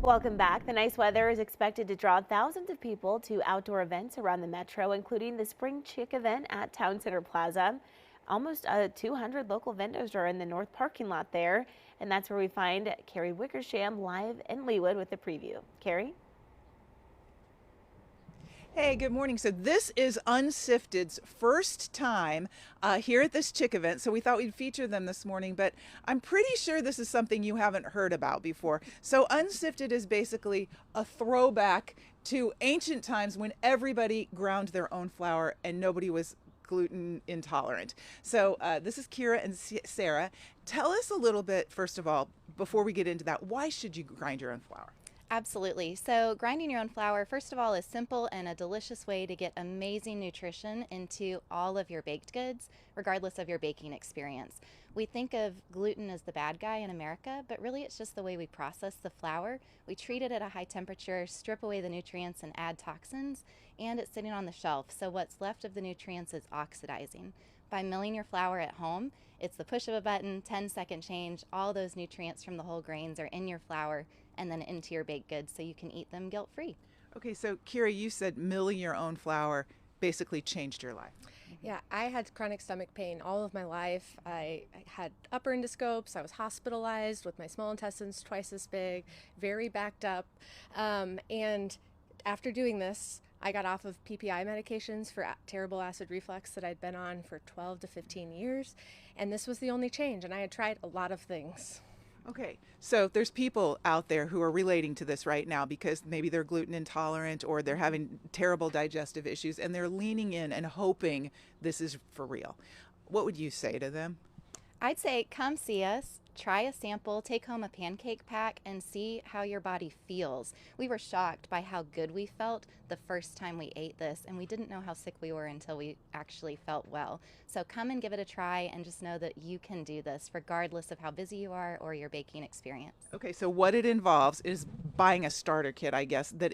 Welcome back. The nice weather is expected to draw thousands of people to outdoor events around the metro, including the Spring Chick event at Town Center Plaza. Almost 200 local vendors are in the north parking lot there, and that's where we find Carrie Wickersham live in Leawood with the preview. Carrie? Hey, good morning. So this is Unsifted's first time here at this chick event. So we thought we'd feature them this morning, but I'm pretty sure this is something you haven't heard about before. So Unsifted is basically a throwback to ancient times when everybody ground their own flour and nobody was gluten intolerant. So this is Kira and Sarah. Tell us a little bit, first of all, before we get into that, why should you grind your own flour? Absolutely. So, grinding your own flour, first of all, is simple and a delicious way to get amazing nutrition into all of your baked goods, regardless of your baking experience. We think of gluten as the bad guy in America, but really it's just the way we process the flour. We treat it at a high temperature, strip away the nutrients, and add toxins, and it's sitting on the shelf. So, what's left of the nutrients is oxidizing. By milling your flour at home, it's the push of a button, 10-second change. All those nutrients from the whole grains are in your flour and then into your baked goods so you can eat them guilt-free. Okay, so Kira, you said milling your own flour basically changed your life. Yeah, I had chronic stomach pain all of my life. I had upper endoscopes. I was hospitalized with my small intestines twice as big, very backed up. And after doing this, I got off of PPI medications for terrible acid reflux that I'd been on for 12 to 15 years. And this was the only change. And I had tried a lot of things. Okay, so there's people out there who are relating to this right now because maybe they're gluten intolerant or they're having terrible digestive issues and they're leaning in and hoping this is for real. What would you say to them? I'd say come see us, try a sample, take home a pancake pack, and see how your body feels. We were shocked by how good we felt the first time we ate this, and we didn't know how sick we were until we actually felt well. So come and give it a try and just know that you can do this regardless of how busy you are or your baking experience. Okay, so what it involves is buying a starter kit, I guess, that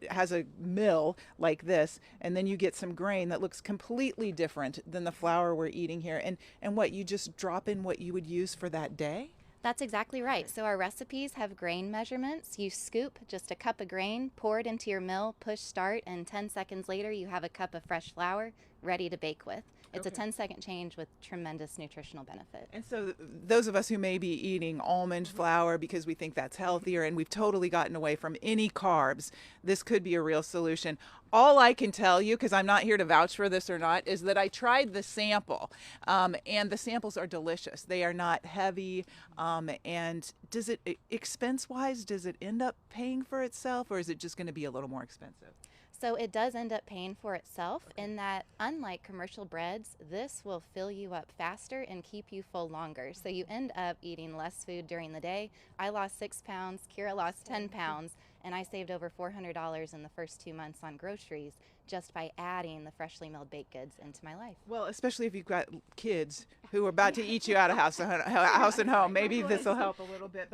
has a mill like this, and then you get some grain that looks completely different than the flour we're eating here. And what, you just drop in what you would use for that day? That's exactly right. So our recipes have grain measurements. You scoop just a cup of grain, pour it into your mill, push start, and 10 seconds later you have a cup of fresh flour ready to bake with. It's Okay. a 10-second change with tremendous nutritional benefit. And so those of us who may be eating almond flour because we think that's healthier and we've totally gotten away from any carbs, this could be a real solution. All I can tell you, because I'm not here to vouch for this or not, is that I tried the sample, and the samples are delicious. They are not heavy, and does it, expense-wise, does it end up paying for itself, or is it just going to be a little more expensive? So it does end up paying for itself in that, unlike commercial breads, this will fill you up faster and keep you full longer. So you end up eating less food during the day. I lost 6 pounds, Kira lost 10 pounds, and I saved over $400 in the first 2 months on groceries just by adding the freshly milled baked goods into my life. Well, especially if you've got kids who are about to eat you out of house and home, maybe this will help a little bit.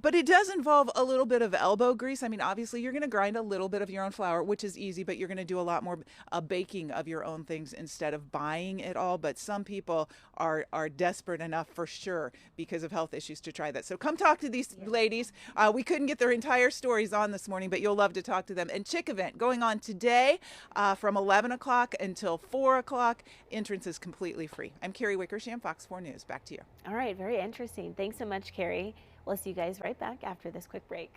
But it does involve a little bit of elbow grease. I mean, obviously, you're going to grind a little bit of your own flour, which is easy, but you're going to do a lot more baking of your own things instead of buying it all. But some people are desperate enough for sure because of health issues to try that. So come talk to these ladies. We couldn't get their entire stories on this morning, but you'll love to talk to them. And Chick event going on today from 11 o'clock until 4 o'clock. Entrance is completely free. I'm Carrie Wickersham, Fox 4 News. Back to you. All right, very interesting. Thanks so much, Carrie. We'll see you guys right back after this quick break.